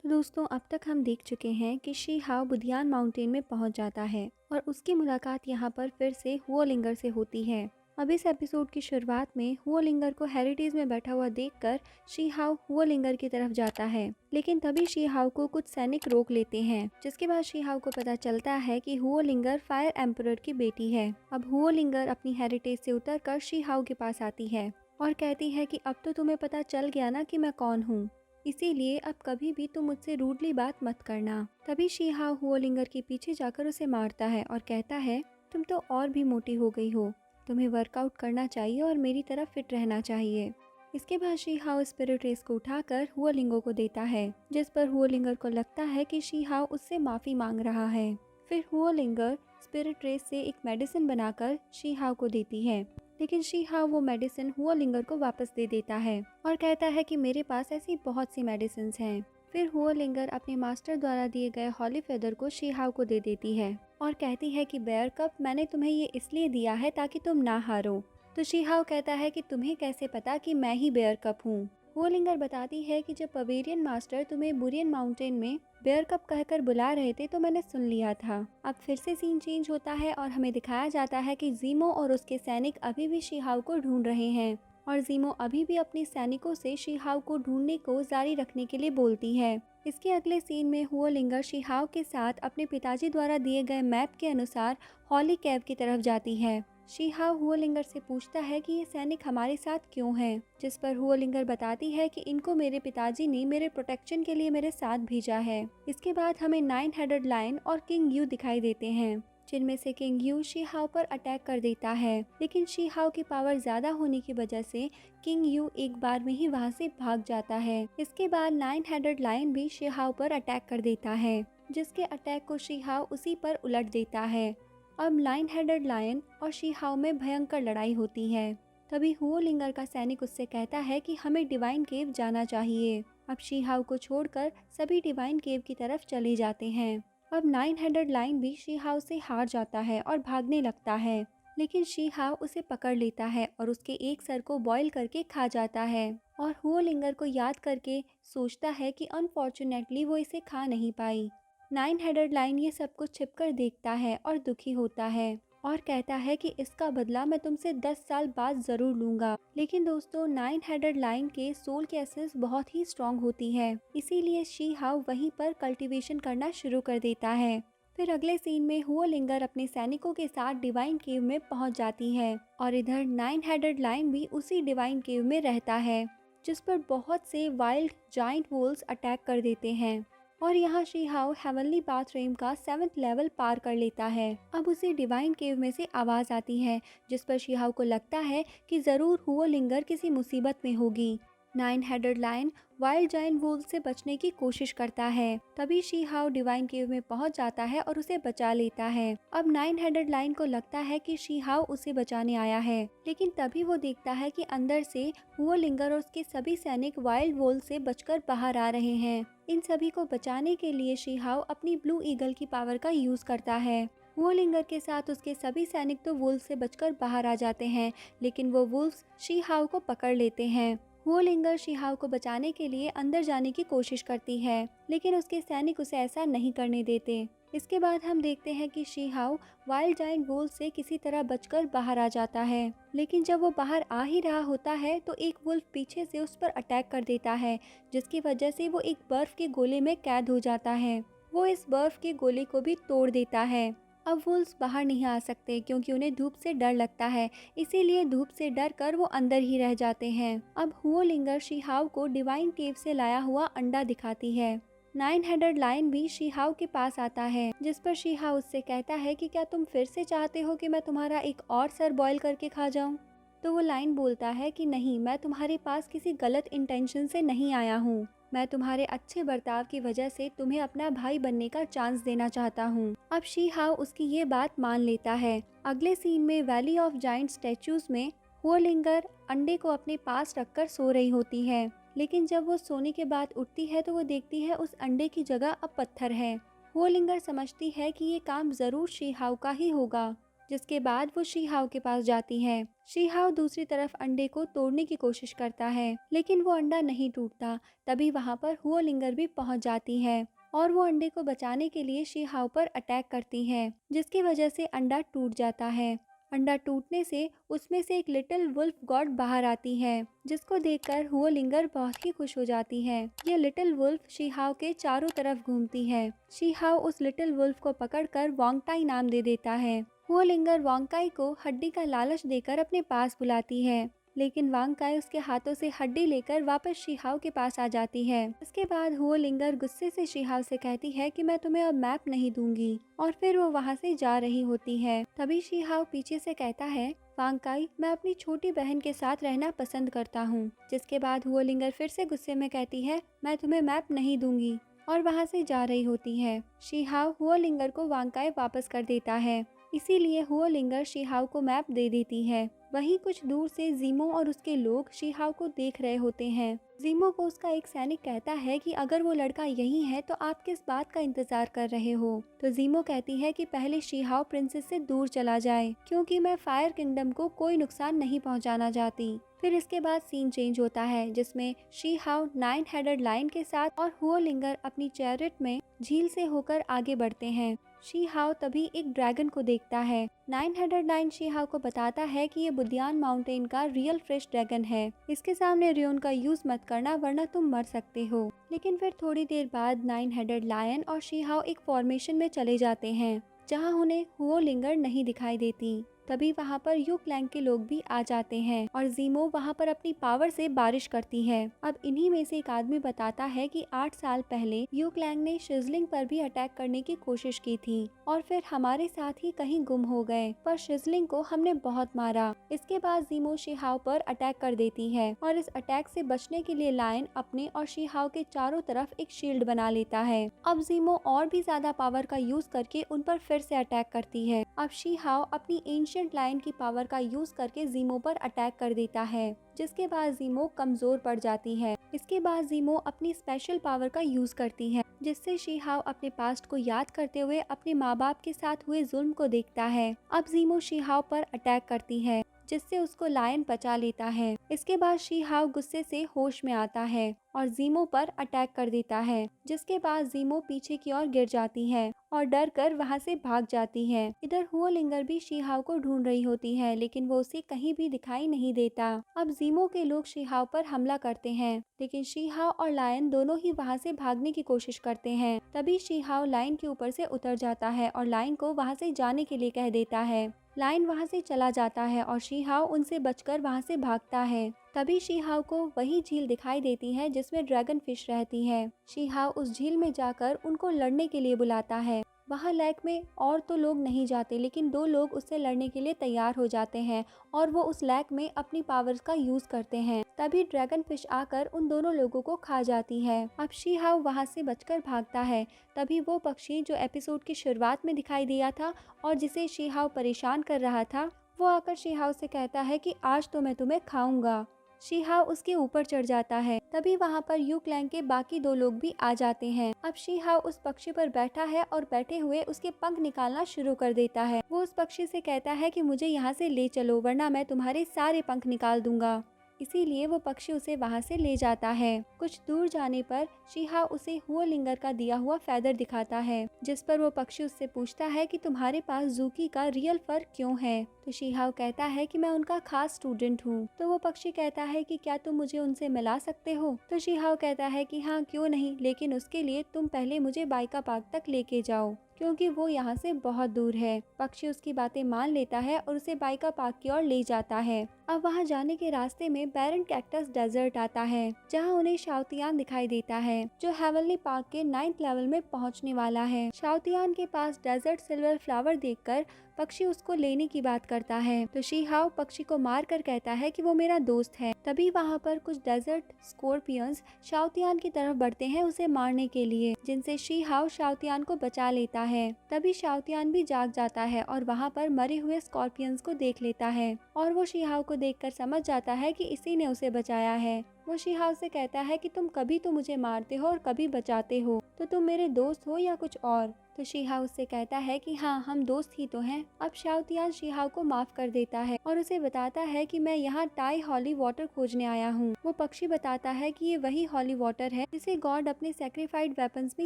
तो दोस्तों अब तक हम देख चुके हैं कि शी हाओ बुधियान माउंटेन में पहुंच जाता है और उसकी मुलाकात यहाँ पर फिर से हुओलिंगर से होती है। अब इस एपिसोड की शुरुआत में हुओलिंगर को हेरिटेज में बैठा हुआ देखकर शी हाओ हुओलिंगर की तरफ जाता है, लेकिन तभी शी हाओ को कुछ सैनिक रोक लेते हैं, जिसके बाद शी हाओ को पता चलता है कि हुओलिंगर फायर एम्परर की बेटी है। अब हुओलिंगर अपनी हेरिटेज से उतरकर शी हाओ के पास आती है और कहती है कि अब तो तुम्हें पता चल गया ना कि मैं कौन हूँ, इसीलिए अब कभी भी तुम मुझसे रूडली बात मत करना। तभी शी हाओ हुओलिंगर के पीछे जाकर उसे मारता है और कहता है, तुम तो और भी मोटी हो गई हो, तुम्हें वर्कआउट करना चाहिए और मेरी तरह फिट रहना चाहिए। इसके बाद शी हाओ स्पिरिट रेस को उठाकर हुओलिंगो को देता है, जिस पर हुओलिंगर को लगता है कि शी हाओ उससे माफी मांग रहा है। फिर हुओलिंगर स्पिरिट रेस से एक मेडिसिन बनाकर शी हाओ को देती है, लेकिन शी हाओ वो मेडिसिन हुओलिंगर को वापस दे देता है और कहता है कि मेरे पास ऐसी बहुत सी मेडिसिन हैं। फिर हुओलिंगर अपने मास्टर द्वारा दिए गए हॉली फेदर को शी हाओ को दे देती है और कहती है कि बेयर कप मैंने तुम्हें ये इसलिए दिया है ताकि तुम ना हारो। तो शी हाओ कहता है कि तुम्हें कैसे पता कि मैं ही बेयर कप हूँ। हुओलिंगर बताती है कि जब बवेरियन मास्टर तुम्हें बुरियन माउंटेन में बेयर कप कहकर बुला रहे थे तो मैंने सुन लिया था। अब फिर से सीन चेंज होता है और हमें दिखाया जाता है कि ज़ीमो और उसके सैनिक अभी भी शी हाओ को ढूंढ रहे हैं और ज़ीमो अभी भी अपने सैनिकों से शी हाओ को ढूंढने को जारी रखने के लिए बोलती है। इसके अगले सीन में हुओलिंगर शी हाओ के साथ अपने पिताजी द्वारा दिए गए मैप के अनुसार हॉली कैव की तरफ जाती है। शी हाओ हुओलिंगर से पूछता है कि ये सैनिक हमारे साथ क्यों हैं, जिस पर हुओलिंगर बताती है कि इनको मेरे पिताजी ने मेरे प्रोटेक्शन के लिए मेरे साथ भेजा है। इसके बाद हमें 9 हेडेड लायन और किंग यू दिखाई देते हैं, जिनमें से किंग यू शी हाओ पर अटैक कर देता है, लेकिन शी हाओ की पावर ज्यादा होने की वजह से किंग यू एक बार में ही वहां से भाग जाता है। इसके बाद 9 हेडेड लायन भी शी हाओ पर अटैक कर देता है, जिसके अटैक को शी हाओ उसी पर उलट देता है। अब 9 हेडेड लायन और शी हाओ में भयंकर लड़ाई होती है। तभी हुओलिंगर का सैनिक उससे कहता है कि हमें डिवाइन केव जाना चाहिए। अब शी हाओ को छोड़कर सभी डिवाइन केव की तरफ चले जाते हैं। अब 9 हेडेड लायन भी शी हाओ से हार जाता है और भागने लगता है, लेकिन शी हाओ उसे पकड़ लेता है और उसके एक सर को बॉईल करके खा जाता है और हुओलिंगर को याद करके सोचता है कि अनफॉर्चुनेटली वो इसे खा नहीं पाई। 9 हेडेड लायन ये सब कुछ छिपकर देखता है और दुखी होता है और कहता है कि इसका बदला मैं तुमसे 10 साल बाद जरूर लूंगा। लेकिन दोस्तों 9 हेडेड लायन के सोल की एसेंस बहुत ही स्ट्रॉन्ग होती है, इसीलिए शी हाओ वहीं पर कल्टीवेशन करना शुरू कर देता है। फिर अगले सीन में हुओलिंगर अपने सैनिकों के साथ डिवाइन केव में पहुंच जाती है और इधर 9 हेडेड लायन भी उसी डिवाइन केव में रहता है, जिस पर बहुत से वाइल्ड जाइंट वोल्स अटैक कर देते हैं और यहाँ शी हाओ हेवनली बाथरूम का 7th लेवल पार कर लेता है। अब उसे डिवाइन केव में से आवाज आती है, जिस पर शी हाओ को लगता है कि जरूर हुओलिंगर किसी मुसीबत में होगी। 9 headed lion wild giant wolf से बचने की कोशिश करता है, तभी शी हाओ डिवाइन केव में पहुंच जाता है और उसे बचा लेता है। अब 9 हेडेड लायन को लगता है कि शी हाओ उसे बचाने आया है, लेकिन तभी वो देखता है कि अंदर से हुओलिंगर और उसके सभी सैनिक वाइल्ड वुल्फ से बचकर बाहर आ रहे हैं। इन सभी को बचाने के लिए शी हाओ अपनी ब्लू ईगल की पावर का यूज करता है। हुओलिंगर के साथ उसके सभी सैनिक तो वुल्फ से बचकर बाहर आ जाते हैं, लेकिन वो वुल्फ शी हाओ को पकड़ लेते हैं। हुओलिंगर शी हाओ को बचाने के लिए अंदर जाने की कोशिश करती है, लेकिन उसके सैनिक उसे ऐसा नहीं करने देते। इसके बाद हम देखते हैं कि शी हाओ वाइल्ड जाइंट वुल्फ से किसी तरह बचकर बाहर आ जाता है, लेकिन जब वो बाहर आ ही रहा होता है तो एक वुल्फ पीछे से उस पर अटैक कर देता है, जिसकी वजह से वो एक बर्फ के गोले में कैद हो जाता है। वो इस बर्फ के गोले को भी तोड़ देता है। अब वुल्फ्स बाहर नहीं आ सकते क्योंकि उन्हें धूप से डर लगता है, इसीलिए धूप से डर कर वो अंदर ही रह जाते हैं। अब हुओलिंगर शी हाओ को डिवाइन केव से लाया हुआ अंडा दिखाती है। 9 हेडेड लायन भी शी हाओ के पास आता है, जिस पर शी हाओ उससे कहता है कि क्या तुम फिर से चाहते हो कि मैं तुम्हारा एक और सर बॉईल करके खा जाऊं? तो वो लाइन बोलता है कि नहीं, मैं तुम्हारे पास किसी गलत इंटेंशन से नहीं आया हूँ। मैं तुम्हारे अच्छे बर्ताव की वजह से तुम्हें अपना भाई बनने का चांस देना चाहता हूँ। अब शी हाओ उसकी ये बात मान लेता है। अगले सीन में वैली ऑफ जाइंट स्टैचूज में हुओलिंगर अंडे को अपने पास रखकर सो रही होती है, लेकिन जब वो सोने के बाद उठती है तो वो देखती है उस अंडे की जगह अब पत्थर है। हुओलिंगर समझती है कि ये काम जरूर शी हाओ का ही होगा जिसके बाद वो शीहाव के पास जाती है। शीहाव दूसरी तरफ अंडे को तोड़ने की कोशिश करता है, लेकिन वो अंडा नहीं टूटता। तभी वहाँ पर हुओलिंगर भी पहुँच जाती है और वो अंडे को बचाने के लिए शीहाव पर अटैक करती है, जिसकी वजह से अंडा टूट जाता है। अंडा टूटने से उसमें से एक लिटिल वुल्फ गॉड बाहर आती है, जिसको देखकर हुओलिंगर बहुत ही खुश हो जाती है। ये लिटिल वुल्फ शीहाव के चारों तरफ घूमती है। शीहाव उस लिटिल वुल्फ को पकड़कर वांगटाई नाम दे देता है। हुओलिंगर वांगकाई को हड्डी का लालच देकर अपने पास बुलाती है, लेकिन वांगकाई उसके हाथों से हड्डी लेकर वापस शीहाव के पास आ जाती है। इसके बाद हुओलिंगर गुस्से से शीहाव से कहती है कि मैं तुम्हें अब मैप नहीं दूंगी, और फिर वो वहाँ से जा रही होती है। तभी शीहाव पीछे से कहता है, वांगकाई, मैं अपनी छोटी बहन के साथ रहना पसंद करता हूँ। जिसके बाद हुओलिंगर फिर से गुस्से में कहती है, मैं तुम्हें मैप नहीं दूंगी, और वहाँ से जा रही होती है। शीहाव हुओलिंगर को वांगकाई वापस कर देता है, इसीलिए हुओलिंगर शीहाव को मैप दे देती है। वहीं कुछ दूर से जीमो और उसके लोग शीहाव को देख रहे होते हैं। जीमो को उसका एक सैनिक कहता है कि अगर वो लड़का यही है तो आप किस बात का इंतजार कर रहे हो। तो जीमो कहती है कि पहले शीहाव प्रिंसेस से दूर चला जाए, क्योंकि मैं फायर किंगडम को कोई नुकसान नहीं पहुंचाना चाहती। फिर इसके बाद सीन चेंज होता है, जिसमें शीहाव 9 हेडेड लायन के साथ और हुओलिंगर अपनी चैरिट में झील से होकर आगे बढ़ते हैं। शीहाव तभी एक ड्रैगन को देखता है। 9 हेडेड लायन शीहाव को बताता है कि ये बुदियान माउंटेन का रियल फ्रेश ड्रैगन है। इसके सामने रियोन का यूज मत करना, वरना तुम मर सकते हो। लेकिन फिर थोड़ी देर बाद 9 हेडेड लायन और शीहाव एक फॉर्मेशन में चले जाते हैं, जहां उन्हें हुओलिंगर नहीं दिखाई देती। तभी वहां पर यू क्लैंग के लोग भी आ जाते हैं और जीमो वहां पर अपनी पावर से बारिश करती है। अब इन्हीं में से एक आदमी बताता है कि 8 साल पहले यू क्लैंग ने शिजलिंग पर भी अटैक करने की कोशिश की थी और फिर हमारे साथ ही कहीं गुम हो गए, पर शिजलिंग को हमने बहुत मारा। इसके बाद जीमो शीहाव पर अटैक कर देती है और इस अटैक से बचने के लिए लायन अपने और शीहाव के चारों तरफ एक शील्ड बना लेता है। अब जीमो और भी ज्यादा पावर का यूज करके उन पर फिर से अटैक करती है। अब शीहाव अपनी एंशिएंट लायन की पावर का यूज करके जीमो पर अटैक कर देता है, जिसके बाद जीमो कमजोर पड़ जाती है। इसके बाद जीमो अपनी स्पेशल पावर का यूज करती है, जिससे शीहाव अपने पास्ट को याद करते हुए अपने माँ बाप के साथ हुए जुल्म को देखता है। अब जीमो शीहाव पर अटैक करती है, जिससे उसको लायन बचा लेता है। इसके बाद शीहाव गुस्से से होश में आता है और जीमो पर अटैक कर देता है, जिसके बाद जीमो पीछे की ओर गिर जाती है और डर कर वहाँ से भाग जाती है। इधर हुओलिंगर भी शीहाव को ढूंढ रही होती है, लेकिन वो उसे कहीं भी दिखाई नहीं देता। अब जीमो के लोग शीहाव पर हमला करते हैं, लेकिन शीहाव और लायन दोनों ही वहाँ से भागने की कोशिश करते हैं। तभी शीहाव लायन के ऊपर से उतर जाता है और लायन को वहाँ से जाने के लिए कह देता है। लायन वहाँ से चला जाता है और शीहाव उनसे बचकर वहाँ से भागता है। तभी शीहाव को वही झील दिखाई देती है जिसमें ड्रैगन फिश रहती है। शीहाव उस झील में जाकर उनको लड़ने के लिए बुलाता है। वहाँ लेक में और तो लोग नहीं जाते, लेकिन 2 लोग उससे लड़ने के लिए तैयार हो जाते हैं और वो उस लेक में अपनी पावर्स का यूज करते हैं। तभी ड्रैगन फिश आकर उन दोनों लोगों को खा जाती है। अब शीहाव वहाँ से बचकर भागता है। तभी वो पक्षी जो एपिसोड की शुरुआत में दिखाई दिया था और जिसे शीहाव परेशान कर रहा था, वो आकर शीहाव से कहता है कि आज तो मैं तुम्हें खाऊंगा। शीहाव उसके ऊपर चढ़ जाता है। तभी वहाँ पर यू क्लैंग के बाकी 2 लोग भी आ जाते हैं। अब शीहाव उस पक्षी पर बैठा है और बैठे हुए उसके पंख निकालना शुरू कर देता है। वो उस पक्षी से कहता है कि मुझे यहाँ से ले चलो, वरना मैं तुम्हारे सारे पंख निकाल दूंगा। इसीलिए वो पक्षी उसे वहाँ से ले जाता है। कुछ दूर जाने पर शीहाव उसे हुओलिंगर का दिया हुआ फेदर दिखाता है, जिस पर वो पक्षी उससे पूछता है कि तुम्हारे पास जूकी का रियल फर क्यों है। तो शीहाव कहता है कि मैं उनका खास स्टूडेंट हूँ। तो वो पक्षी कहता है कि क्या तुम मुझे उनसे मिला सकते हो। तो शीहाव कहता है कि हाँ, क्यों नहीं, लेकिन उसके लिए तुम पहले मुझे बाइका पार्क तक लेके जाओ, क्योंकि वो यहाँ से बहुत दूर है। पक्षी उसकी बातें मान लेता है और उसे बाइका पार्क की ओर ले जाता है। अब वहाँ जाने के रास्ते में बैरन कैक्टस डेजर्ट आता है, जहाँ उन्हें शाओतियान दिखाई देता है, जो हेवनली पार्क के 9th लेवल में पहुँचने वाला है। शाओतियान के पास डेजर्ट सिल्वर फ्लावर देखकर पक्षी उसको लेने की बात करता है। तो शीहाव पक्षी को मार कर कहता है कि वो मेरा दोस्त है। तभी वहाँ पर कुछ डेजर्ट स्कॉर्पियंस शाओतियान की तरफ बढ़ते हैं उसे मारने के लिए, जिनसे शीहाव शाओतियान को बचा लेता है। तभी शाओतियान भी जाग जाता है और वहाँ पर मरे हुए स्कॉर्पियंस को देख लेता है और वो शीहाव को देखकर समझ जाता है कि इसी ने उसे बचाया है। वो शीहाव से कहता है कि तुम कभी तो मुझे मारते हो और कभी बचाते हो, तो तुम मेरे दोस्त हो या कुछ और। तो शीहाओ उससे कहता है कि हाँ, हम दोस्त ही तो हैं। अब शाओतियान शीहाओ को माफ कर देता है और उसे बताता है कि मैं यहाँ टाई हॉली वाटर खोजने आया हूँ। वो पक्षी बताता है कि ये वही हॉली वाटर है जिसे गॉड अपने सैक्रिफाइड वेपन्स में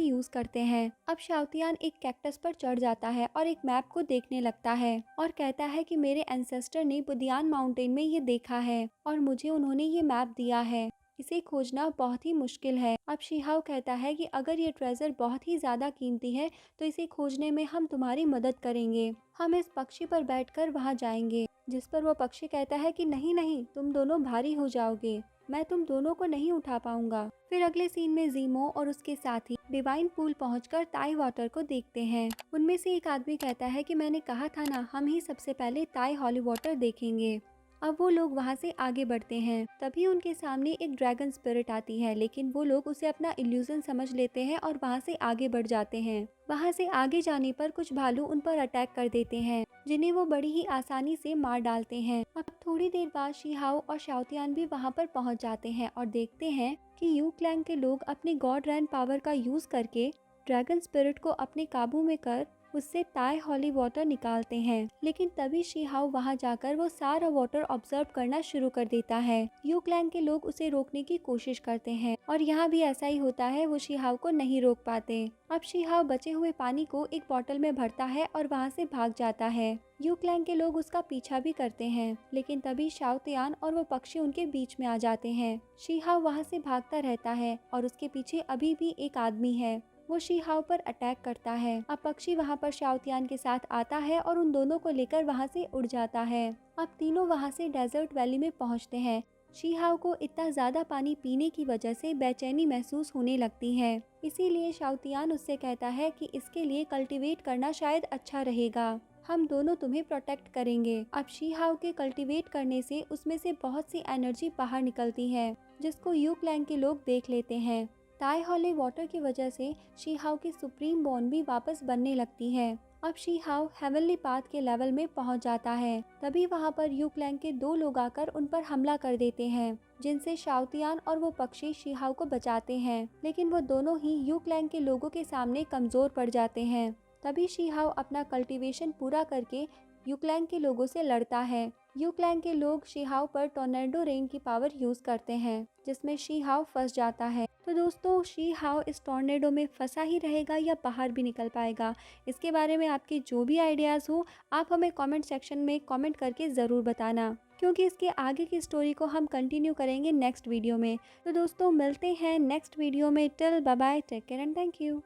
यूज करते हैं। अब शाओतियान एक कैक्टस पर चढ़ जाता है और एक मैप को देखने लगता है और कहता है कि मेरे एंसेस्टर ने बुदियान माउंटेन में ये देखा है और मुझे उन्होंने ये मैप दिया है। इसे खोजना बहुत ही मुश्किल है। अब शीहाओ कहता है कि अगर ये ट्रेजर बहुत ही ज्यादा कीमती है तो इसे खोजने में हम तुम्हारी मदद करेंगे। हम इस पक्षी पर बैठकर वहां जाएंगे। जिस पर वो पक्षी कहता है कि नहीं नहीं, तुम दोनों भारी हो जाओगे, मैं तुम दोनों को नहीं उठा पाऊंगा। फिर अगले सीन में ज़ीमो और उसके साथी डिवाइन पूल पहुंचकर ताई वाटर को देखते हैं। उनमें से एक आदमी कहता है कि मैंने कहा था ना, हम ही सबसे पहले ताई हॉली वाटर देखेंगे। अब वो लोग वहाँ से आगे बढ़ते हैं। तभी उनके सामने एक ड्रैगन स्पिरिट आती है, लेकिन वो लोग उसे अपना इल्यूजन समझ लेते हैं और वहाँ से आगे बढ़ जाते हैं। वहाँ से आगे जाने पर कुछ भालू उन पर अटैक कर देते हैं, जिन्हें वो बड़ी ही आसानी से मार डालते हैं। अब थोड़ी देर बाद शीहाओ और शाओतियान भी वहाँ पर पहुँच जाते हैं और देखते हैं कि यू क्लैंग के लोग अपने गॉड रैन पावर का यूज करके ड्रैगन स्पिरिट को अपने काबू में कर उससे ताई हॉली वाटर निकालते हैं। लेकिन तभी शीहाओ वहां जाकर वो सारा वाटर ऑब्जर्व करना शुरू कर देता है। यू क्लैंग के लोग उसे रोकने की कोशिश करते हैं और यहाँ भी ऐसा ही होता है, वो शीहाओ को नहीं रोक पाते। अब शीहाओ बचे हुए पानी को एक बोतल में भरता है और वहाँ से भाग जाता है। यू क्लैंग के लोग उसका पीछा भी करते हैं, लेकिन तभी शाओतियान और वो पक्षी उनके बीच में आ जाते हैं। शीहाओ वहाँ से भागता रहता है और उसके पीछे अभी भी एक आदमी है। वो शीहाओ पर अटैक करता है। अब पक्षी वहाँ पर शाओतियान के साथ आता है और उन दोनों को लेकर वहाँ से उड़ जाता है। अब तीनों वहाँ से डेजर्ट वैली में पहुँचते हैं। शीहाओ को इतना ज्यादा पानी पीने की वजह से बेचैनी महसूस होने लगती है। इसीलिए शाओतियान उससे कहता है कि इसके लिए कल्टीवेट करना शायद अच्छा रहेगा, हम दोनों तुम्हें प्रोटेक्ट करेंगे। अब शीहाओ के कल्टीवेट करने से उसमें से बहुत सी एनर्जी बाहर निकलती है, जिसको यू क्लैंग के लोग देख लेते हैं। ताई हॉली वाटर की वजह से शीहाओ की सुप्रीम बॉन्ड भी वापस बनने लगती है। अब शीहाओ हेवनली पाथ के लेवल में पहुंच जाता है। तभी वहां पर यू क्लैंग के दो लोग आकर उन पर हमला कर देते हैं, जिनसे शाओतियान और वो पक्षी शीहाओ को बचाते हैं, लेकिन वो दोनों ही यू क्लैंग के लोगों के सामने कमजोर पड़ जाते हैं। तभी शीहाओ अपना कल्टीवेशन पूरा करके यू क्लैंग के लोगों से लड़ता है। यू क्लैंग के लोग शीहाओ पर टोर्नेडो रेन की पावर यूज करते हैं, जिसमें शीहाओ फंस जाता है। तो दोस्तों, शीहाओ इस टोर्नेडो में फंसा ही रहेगा या बाहर भी निकल पाएगा? इसके बारे में आपके जो भी आइडियाज हो, आप हमें कमेंट सेक्शन में कमेंट करके ज़रूर बताना, क्योंकि इसके आगे की स्टोरी को हम कंटिन्यू करेंगे नेक्स्ट वीडियो में। तो दोस्तों, मिलते हैं नेक्स्ट वीडियो में। Till bye bye, take care and thank you.